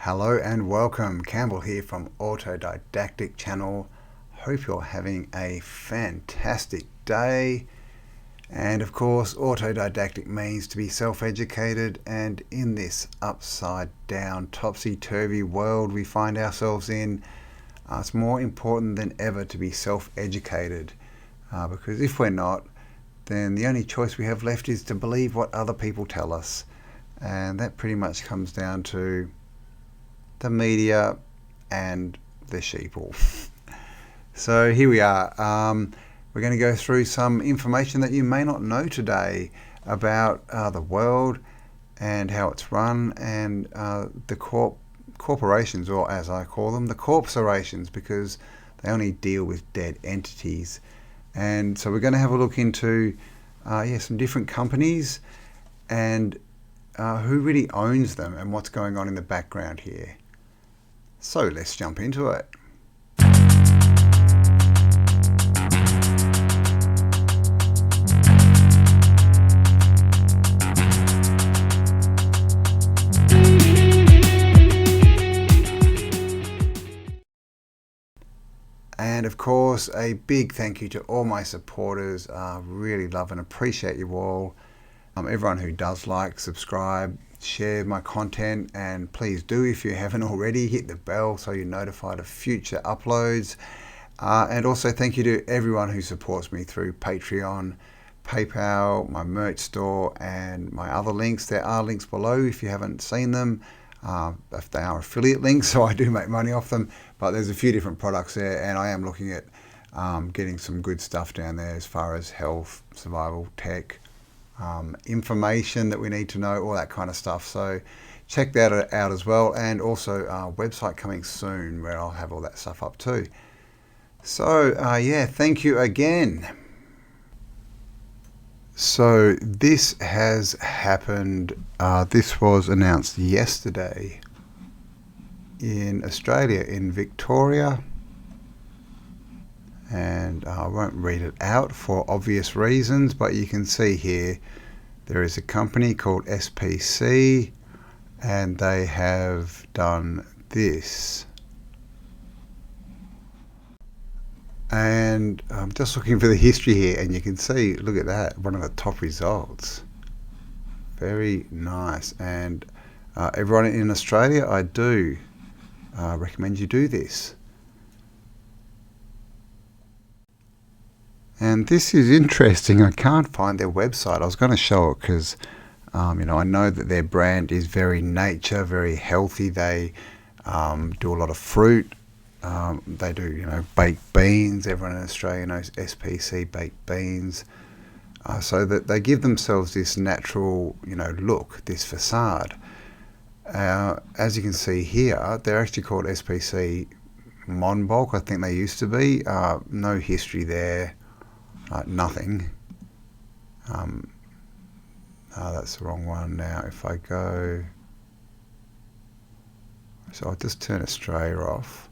Hello and welcome, Campbell here from Autodidactic channel. Hope you're having a fantastic day. And of course, autodidactic means to be self-educated, and in this upside down, topsy-turvy world we find ourselves in, it's more important than ever to be self-educated, because if we're not, then the only choice we have left is to believe what other people tell us, and that pretty much comes down to the media and the sheeple. So here we are. We're going to go through some information that you may not know today about the world and how it's run, and the corporations, or as I call them, the Corpserations, because they only deal with dead entities. And so we're going to have a look into some different companies and who really owns them and what's going on in the background here. So let's jump into it. And of course, a big thank you to all my supporters. Really love and appreciate you all. Everyone who does like, subscribe, share my content, and please do, if you haven't already, hit the bell so you're notified of future uploads. And also thank you to everyone who supports me through Patreon, PayPal, my merch store, and my other links. There are links below if you haven't seen them. If they are affiliate links, so I do make money off them, but there's a few different products there, and I am looking at getting some good stuff down there as far as health, survival, tech, information that we need to know, all that kind of stuff. So check that out as well, and also a website coming soon where I'll have all that stuff up too. So yeah, thank you again. So this has happened. This was announced yesterday in Australia, in Victoria, and I won't read it out for obvious reasons, but you can see here there is a company called SPC, and they have done this. And I'm just looking for the history here, and you can see, look at that, one of the top results. Very nice. And everyone in Australia, I do recommend you do this. And this is interesting. I can't find their website. I was going to show it because I know that their brand is very nature, very healthy. They do a lot of fruit. They do, baked beans. Everyone in Australia knows SPC baked beans. So that they give themselves this natural, look, this facade. As you can see here, they're actually called SPC Monbulk. I think they used to be. No history there. Nothing. That's the wrong one now. If I go... So I'll just turn Australia off.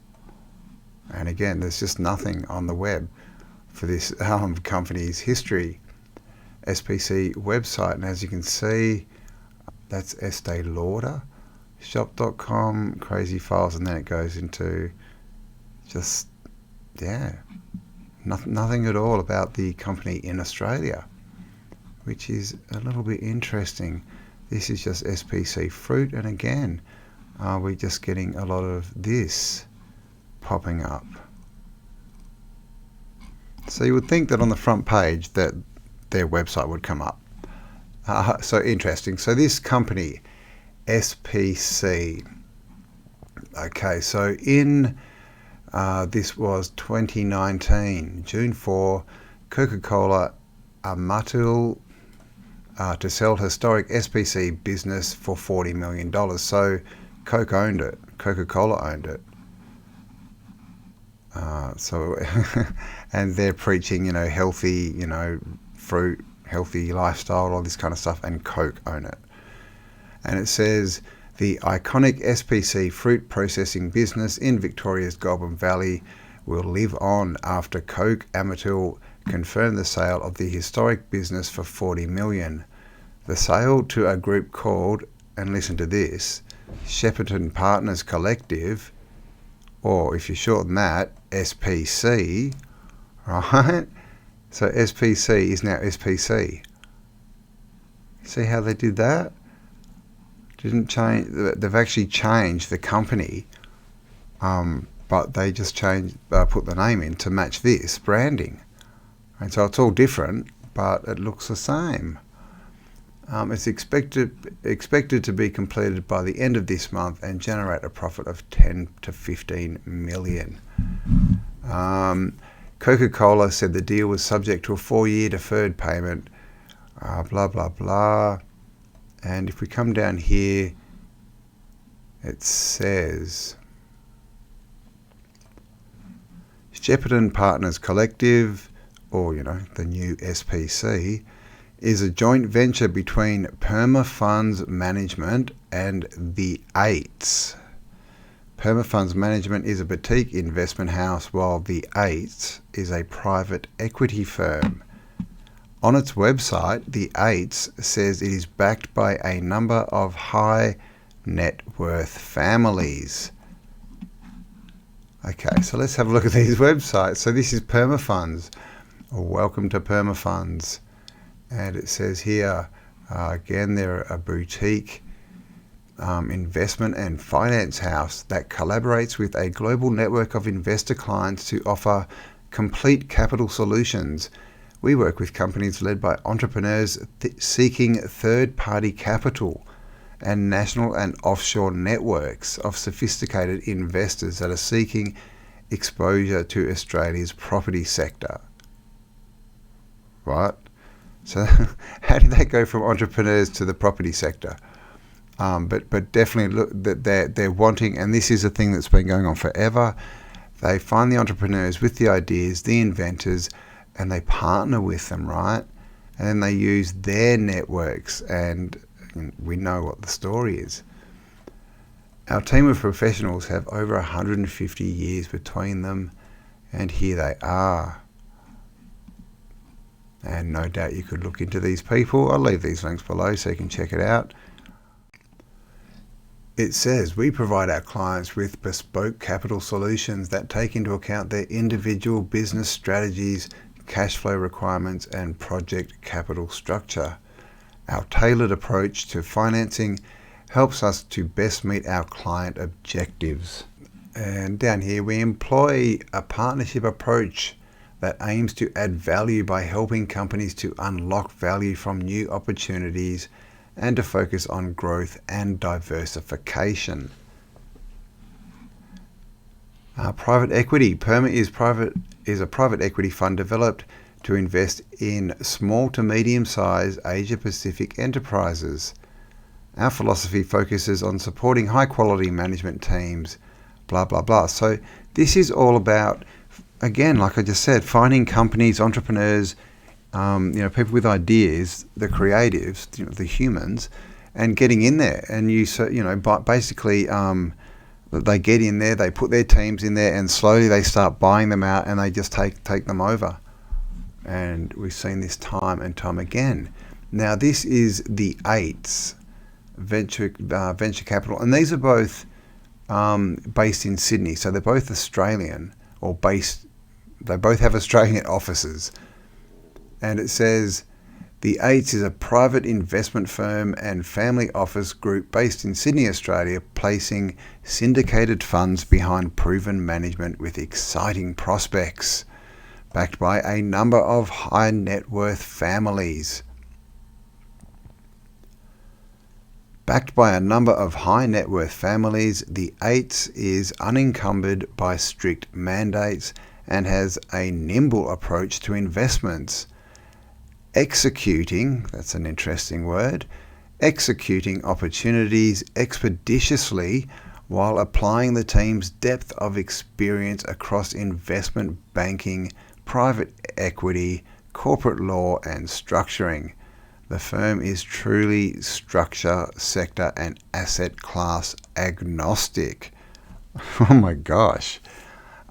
And again, there's just nothing on the web for this company's history. SPC website, and as you can see, that's Estee Lauder, shop.com, crazy files, and then it goes into just, nothing at all about the company in Australia, which is a little bit interesting. This is just SPC fruit, and again, we're just getting a lot of this popping up. So you would think that on the front page that their website would come up. So interesting. So this company, SPC. Okay, so in this was 2019, June 4, Coca-Cola Amatil to sell historic SPC business for $40 million. So Coke owned it. Coca-Cola owned it. And they're preaching, healthy, fruit, healthy lifestyle, all this kind of stuff, and Coke own it. And it says, the iconic SPC fruit processing business in Victoria's Goulburn Valley will live on after Coke Amatil confirmed the sale of the historic business for $40 million. The sale to a group called, and listen to this, Shepparton Partners Collective, or if you shorten that, SPC, right? So SPC is now SPC. See how they did that? Didn't change. They've actually changed the company, but they just put the name in to match this branding, and so it's all different, but it looks the same. It's expected to be completed by the end of this month and generate a profit of 10 to 15 million. Coca-Cola said the deal was subject to a 4-year deferred payment, blah, blah, blah. And if we come down here, it says Shepparton Partners Collective, or, the new SPC, is a joint venture between Perma Funds Management and the Eights. Perma Funds Management is a boutique investment house, while the Eights is a private equity firm. On its website, the Eights says it is backed by a number of high net worth families. Okay, so let's have a look at these websites. So this is Perma Funds, or welcome to Perma Funds. And it says here, again, they're a boutique investment and finance house that collaborates with a global network of investor clients to offer complete capital solutions. We work with companies led by entrepreneurs seeking third-party capital and national and offshore networks of sophisticated investors that are seeking exposure to Australia's property sector. Right? So how did they go from entrepreneurs to the property sector? But definitely look that they're wanting, and this is a thing that's been going on forever. They find the entrepreneurs with the ideas, the inventors, and they partner with them, right? And then they use their networks, and we know what the story is. Our team of professionals have over 150 years between them, and here they are. And no doubt you could look into these people. I'll leave these links below so you can check it out. It says, we provide our clients with bespoke capital solutions that take into account their individual business strategies, cash flow requirements, and project capital structure. Our tailored approach to financing helps us to best meet our client objectives. And down here, we employ a partnership approach that aims to add value by helping companies to unlock value from new opportunities and to focus on growth and diversification. Private equity. Perma is a private equity fund developed to invest in small to medium-sized Asia-Pacific enterprises. Our philosophy focuses on supporting high-quality management teams, blah, blah, blah. So this is all about, again, like I just said, finding companies, entrepreneurs, people with ideas, the creatives, the humans, and getting in there. And basically, they get in there, they put their teams in there, and slowly they start buying them out, and they just take them over. And we've seen this time and time again. Now, this is the Eights venture capital, and these are both based in Sydney, so they're both Australian, or based. They both have Australian offices. And it says, the Eights is a private investment firm and family office group based in Sydney, Australia, placing syndicated funds behind proven management with exciting prospects, backed by a number of high net worth families. Backed by a number of high net worth families, the Eights is unencumbered by strict mandates and has a nimble approach to investments, executing, that's an interesting word, executing opportunities expeditiously while applying the team's depth of experience across investment banking, private equity, corporate law, and structuring. The firm is truly structure, sector, and asset class agnostic. Oh my gosh.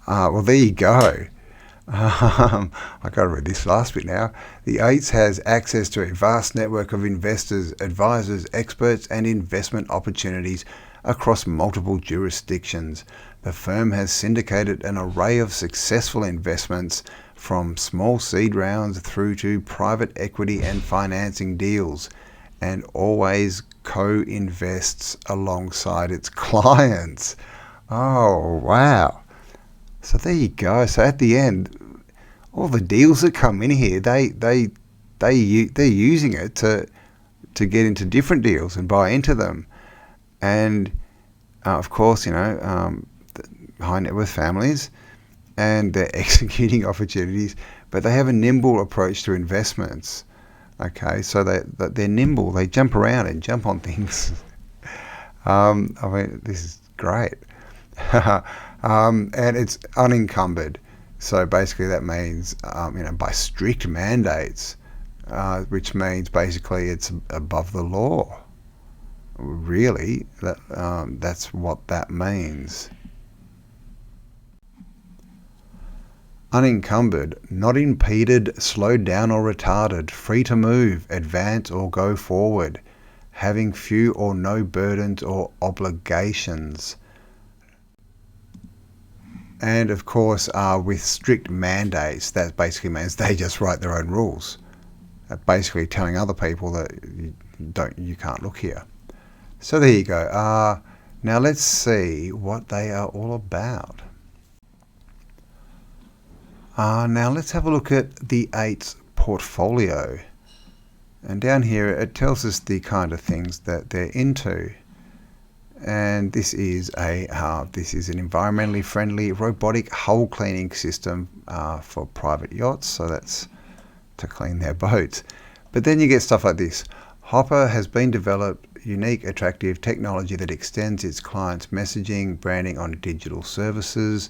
Well, there you go. I got to read this last bit now. The Eights has access to a vast network of investors, advisors, experts, and investment opportunities across multiple jurisdictions. The firm has syndicated an array of successful investments from small seed rounds through to private equity and financing deals, and always co-invests alongside its clients. Oh, wow. So there you go. So at the end, all the deals that come in here, they're using it to get into different deals and buy into them. And of course, high net worth families, and they're executing opportunities, but they have a nimble approach to investments. Okay, so they're nimble. They jump around and jump on things. This is great. And it's unencumbered. So basically that means, by strict mandates, which means basically it's above the law. Really, that's what that means. Unencumbered, not impeded, slowed down or retarded, free to move, advance or go forward, having few or no burdens or obligations. And of course, with strict mandates, that basically means they just write their own rules, basically telling other people that you can't look here. So there you go. Now let's see what they are all about. Now let's have a look at the 8's portfolio. And down here it tells us the kind of things that they're into. And this is an environmentally friendly robotic hull cleaning system for private yachts. So that's to clean their boats. But then you get stuff like this. Hopper has been developed unique, attractive technology that extends its clients' messaging, branding on digital services.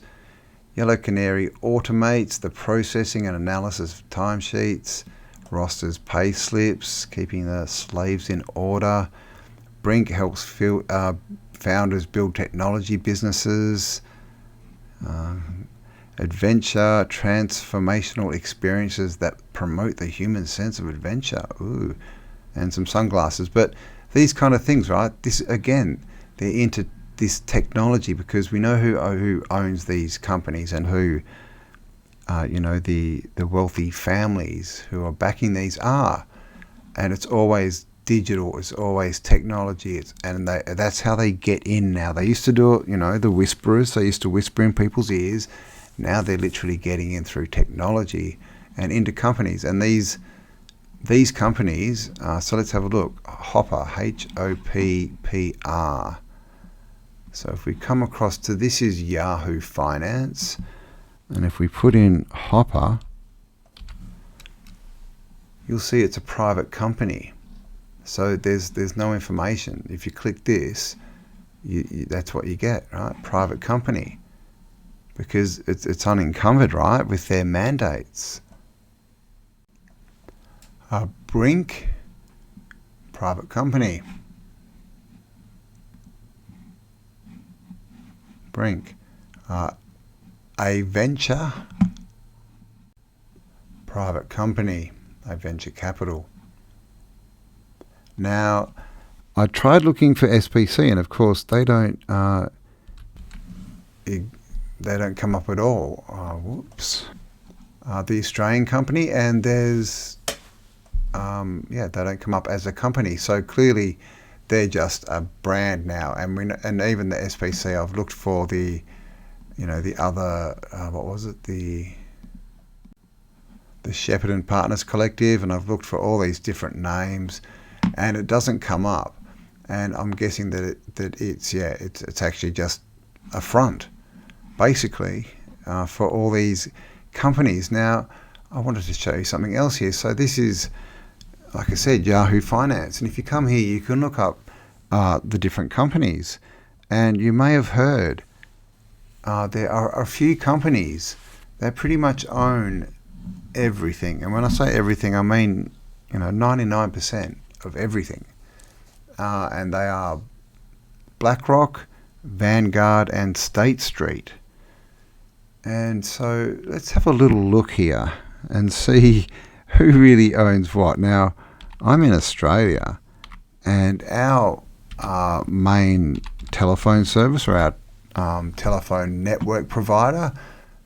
Yellow Canary automates the processing and analysis of timesheets, rosters, pay slips, keeping the slaves in order. Brink helps founders build technology businesses. Adventure, transformational experiences that promote the human sense of adventure. Ooh, and some sunglasses. But these kind of things, right? This again, they're into this technology because we know who owns these companies and who, the wealthy families who are backing these are, and it's always digital, it's always technology, that's how they get in now. They used to do it, the whisperers, they used to whisper in people's ears. Now they're literally getting in through technology and into companies, and these companies. So let's have a look. Hopper, HOPPR. So if we come across to this is Yahoo Finance, and if we put in Hopper, you'll see it's a private company. So there's no information. If you click this, that's what you get, right? Private company, because it's unencumbered, right, with their mandates. Brink, private company. Brink. A venture, private company, a venture capital. Now, I tried looking for SPC, and of course they don't come up at all. Whoops. The Australian company, and there's they don't come up as a company. So clearly, they're just a brand now. And even the SPC, I've looked for the other the Shepherd and Partners Collective, and I've looked for all these different names, and it doesn't come up. And I'm guessing that it's actually just a front, basically, for all these companies. Now, I wanted to show you something else here. So this is, like I said, Yahoo Finance, and if you come here, you can look up the different companies, and you may have heard there are a few companies that pretty much own everything. And when I say everything, I mean 99% of everything. And they are BlackRock, Vanguard, and State Street. And so let's have a little look here and see who really owns what. Now, I'm in Australia, and our main telephone service or our telephone network provider,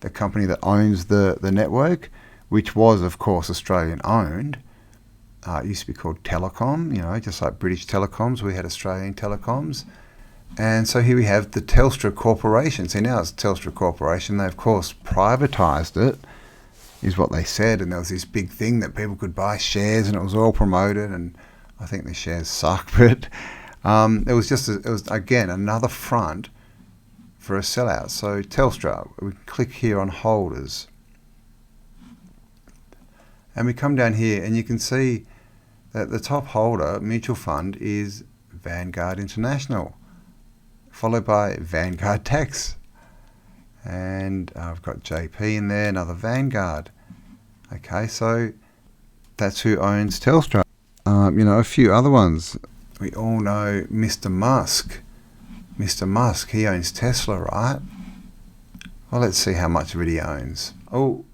the company that owns the network, which was, of course, Australian owned. It used to be called Telecom, you know, just like British Telecoms, we had Australian Telecoms. And so here we have the Telstra Corporation. See, now it's Telstra Corporation. They, of course, privatised it, is what they said. And there was this big thing that people could buy shares, and it was all promoted. And I think the shares suck. But it was again, another front for a sellout. So Telstra, we click here on holders. And we come down here, and you can see that the top holder, mutual fund, is Vanguard International, followed by Vanguard Tax. And I've got JP in there, another Vanguard. Okay, so that's who owns Telstra. You know, a few other ones. We all know Mr. Musk. Mr. Musk, he owns Tesla, right? Well, let's see how much of it he owns. Oh,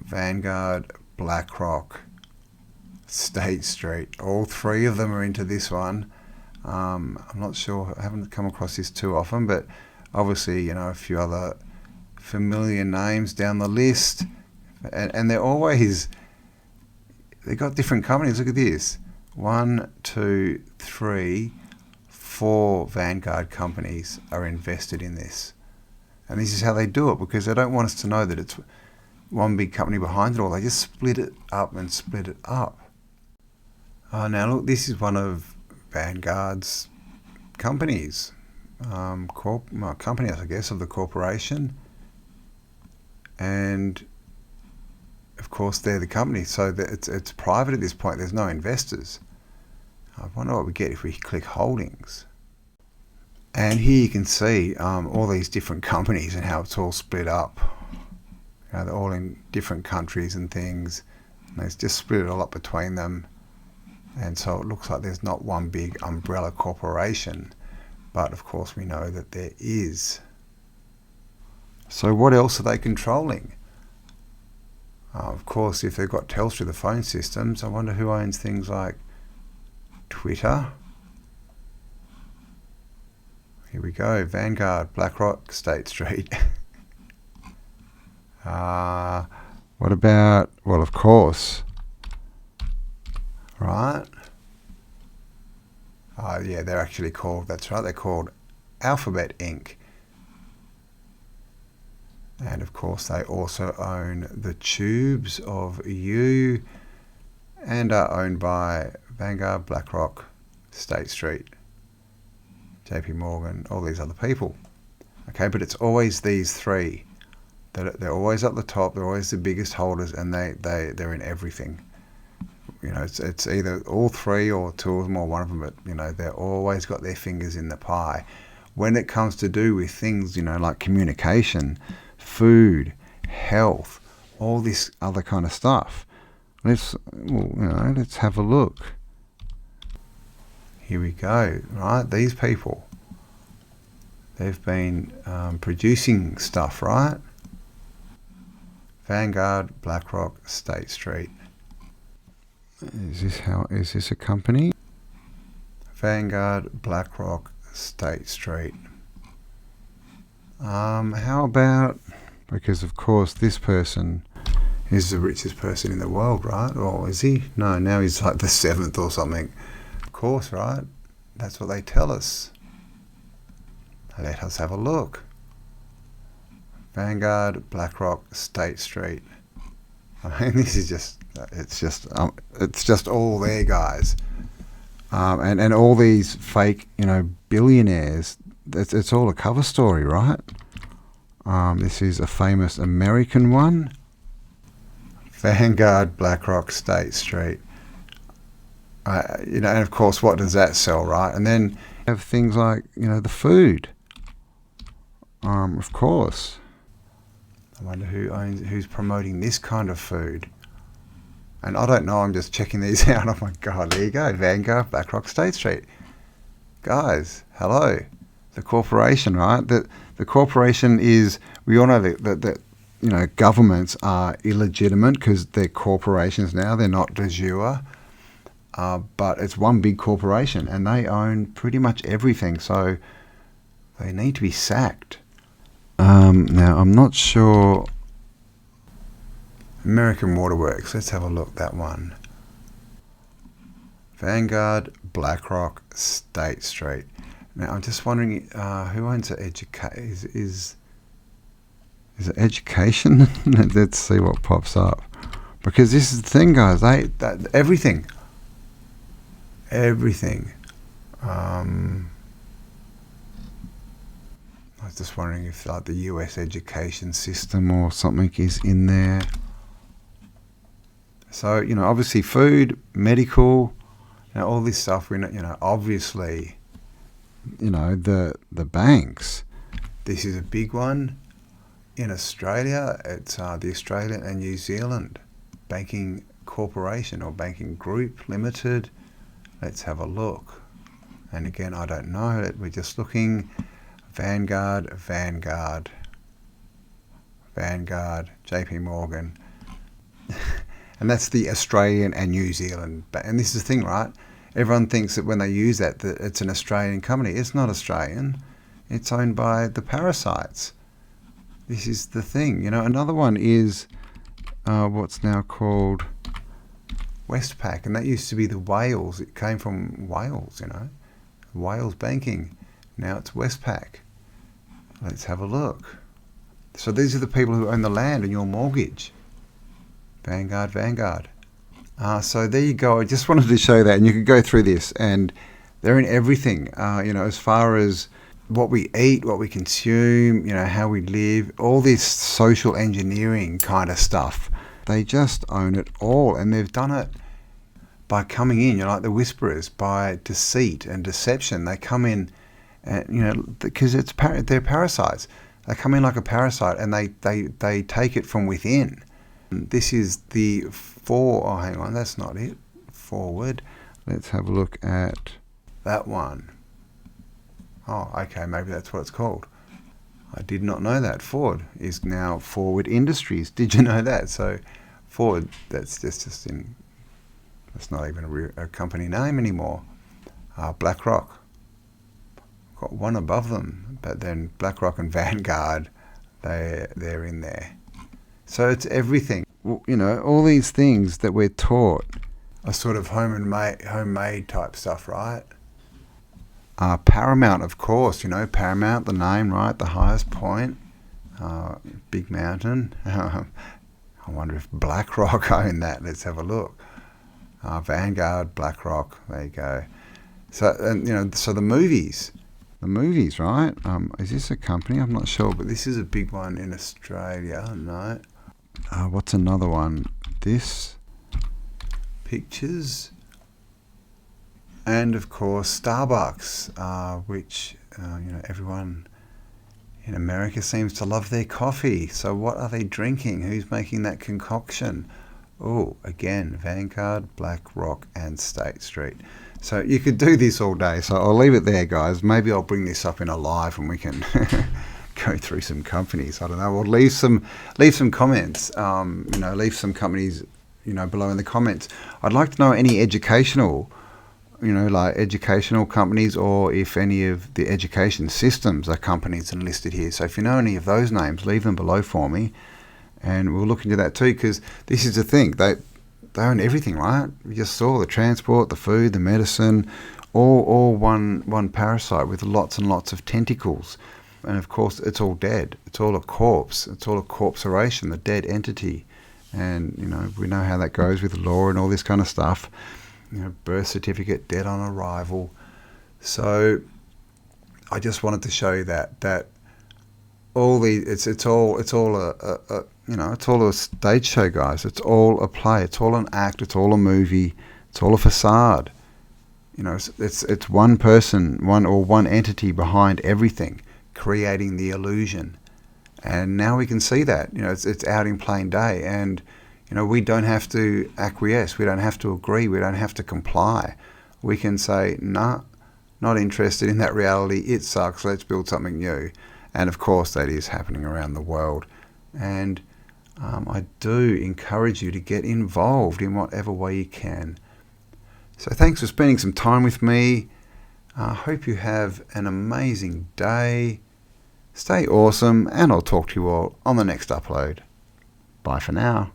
Vanguard, BlackRock, State Street. All three of them are into this one. I'm not sure, I haven't come across this too often, but obviously, you know, a few other familiar names down the list. And they're always, they've got different companies. Look at this. 1, 2, 3, 4 Vanguard companies are invested in this. And this is how they do it, because they don't want us to know that it's one big company behind it all. They just split it up and split it up. Now look, this is one of Vanguard's companies, companies, I guess, of the corporation, and of course they're the company, so that it's private at this point. There's no investors. I wonder what we get if we click holdings. And here you can see all these different companies and how it's all split up. You know, they're all in different countries and things, and they just split it all up between them. And so it looks like there's not one big umbrella corporation, but of course we know that there is. So what else are they controlling? Of course, if they've got Telstra, the phone systems, I wonder who owns things like Twitter. Here we go, Vanguard, BlackRock, State Street. What about, well, of course, right? Oh yeah, they're actually called, that's right, they're called Alphabet Inc. And of course they also own the tubes of you and are owned by Vanguard, BlackRock, State Street, JP Morgan, all these other people. Okay, but it's always these three. They're always at the top, they're always the biggest holders, and they're in everything. You know, it's either all three or two of them or one of them, but you know, they're always got their fingers in the pie. When it comes to do with things, you know, like communication, food, health, all this other kind of stuff. Let's have a look. Here we go, right? These people, they've been producing stuff, right? Vanguard, BlackRock, State Street. Is this a company? Vanguard, BlackRock, State Street. How about, because of course this person is the richest person in the world, right? Or is he? No, now he's like the 7th or something. Of course, right? That's what they tell us. Let us have a look. Vanguard, BlackRock, State Street. I mean, this is just, it's just all there, guys. And all these fake, you know, billionaires, it's all a cover story, right? This is a famous American one. Vanguard, BlackRock, State Street. You know, and of course, what does that sell, right? And then have things like, you know, the food. Of course. I wonder who's promoting this kind of food. And I don't know, I'm just checking these out. Oh my God, there you go. Vanguard, BlackRock, State Street. Guys, hello. The corporation, right? The corporation is, we all know that you know, governments are illegitimate because they're corporations now. They're not de jure. But it's one big corporation and they own pretty much everything. So They need to be sacked. Now, I'm not sure. American Waterworks. Let's have a look. That one. Vanguard, BlackRock, State Street. Now, I'm just wondering who owns the is it education? Let's see what pops up. Because this is the thing, guys. Everything. I was just wondering if like the US education system or something is in there. So, you know, obviously food, medical, you know, all this stuff, we know, you know, obviously, you know, the banks. This is a big one. In Australia, it's the Australian and New Zealand Banking Corporation or Banking Group Limited. Let's have a look. And again, I don't know it. We're just looking. Vanguard, JP Morgan. And that's the Australian and New Zealand. And this is the thing, right? Everyone thinks that when they use that it's an Australian company. It's not Australian. It's owned by the parasites. This is the thing. You know, another one is what's now called Westpac. And that used to be the Wales. It came from Wales, you know. Wales Banking. Now it's Westpac. Let's have a look. So these are the people who own the land and your mortgage. Vanguard. So there you go. I just wanted to show that, and you could go through this, and they're in everything. You know, as far as what we eat, what we consume, you know, how we live, all this social engineering kind of stuff. They just own it all, and they've done it by coming in, you know, like the whisperers, by deceit and deception. They come in, and you know, because they're parasites. They come in like a parasite, and they take it from within. This is the oh, hang on, that's not it. Forward. Let's have a look at that one. Oh, okay, maybe that's what it's called. I did not know that. Ford is now Forward Industries. Did you know that? So Ford, that's just in, that's not even a company name anymore. BlackRock. Got one above them, but then BlackRock and Vanguard, they're in there. So it's everything. You know, all these things that we're taught are sort of homemade type stuff, right? Paramount, of course, you know, Paramount, the name, right? The highest point, big mountain. I wonder if BlackRock own that. Let's have a look. Vanguard, BlackRock, there you go. So, and you know, so the movies, right? Is this a company? I'm not sure, but this is a big one in Australia. No. What's another one? This Pictures, and of course Starbucks, which you know, everyone in America seems to love their coffee. So what are they drinking? Who's making that concoction? Oh, again, Vanguard, BlackRock, and State Street. So you could do this all day. So I'll leave it there, guys. Maybe I'll bring this up in a live and we can go through some companies. I don't know. Or leave some comments. You know, leave some companies, you know, below in the comments. I'd like to know any educational, you know, like educational companies, or if any of the education systems are companies and listed here. So if you know any of those names, leave them below for me, and we'll look into that too. Because this is the thing, they own everything, right? We just saw the transport, the food, the medicine, all one parasite with lots and lots of tentacles. And of course, it's all dead. It's all a corpse. It's all a corpseration, the dead entity. And, you know, we know how that goes with law and all this kind of stuff. You know, birth certificate, dead on arrival. So I just wanted to show you that all the it's all a you know, it's all a stage show, guys. It's all a play. It's all an act. It's all a movie. It's all a facade. You know, it's one person, one entity behind everything, creating the illusion. And now we can see that, you know, it's out in plain day. And, you know, we don't have to acquiesce. We don't have to agree. We don't have to comply. We can say, nah, not interested in that reality. It sucks. Let's build something new. And of course, that is happening around the world. And I do encourage you to get involved in whatever way you can. So thanks for spending some time with me. I hope you have an amazing day. Stay awesome, and I'll talk to you all on the next upload. Bye for now.